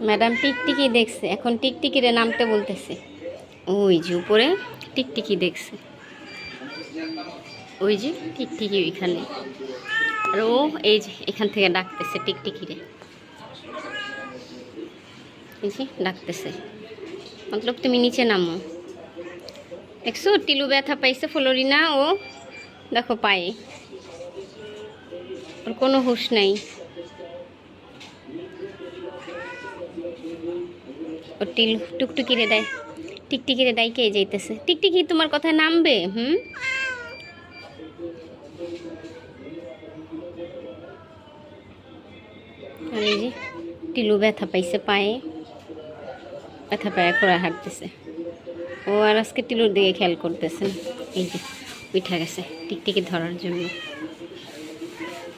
Madam টিকটিকি দেখছে, এখন টিকটিকিরে নামতে বলতেছে। ওই যে উপরে টিকটিকি দেখছে, ওই যে টিকটিকি ওইখানে। আর ও এই যে এখান থেকে ডাকতেছে টিকটিকিরে, এই যে ডাকতেছে, মতলব তুমি নিচে নামো। দেখছো টিলু ব্যথা পাইছে, ফ্লোরিনা ও দেখো পায়ে, ওর কোনো হুঁশ নাই। ও টিলু টুকটুকিরে দেয়, টিকটিকিরে দেয় কে যাইতেছে। টিকটিকি তোমার কথায় নামবে? আর এই যে টিলু ব্যথা পাইছে পায়ে, ব্যথা পায়ে করে হাঁটতেছে ও। আর আজকে টিলুর দিকে খেয়াল করতেছে না। এই যে উঠা গেছে টিকটিকি ধরার জন্য,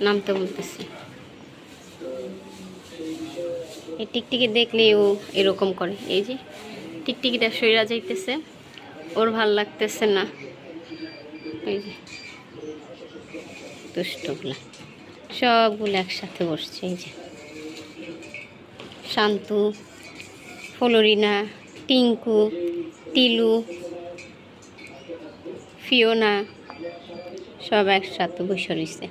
নামতে বলতেছে। এই টিকটিকি দেখলে ও এরকম করে, এই যে টিকটিকিটা সইরা যাইতেছে, ওর ভাল লাগতেছে না। এই যে দুষ্টগুলা সবগুলো একসাথে বসছে, এই যে শান্তু, ফ্লোরিনা, টিঙ্কু, টিলু, ফিওনা সব একসাথে বসে রয়েছে।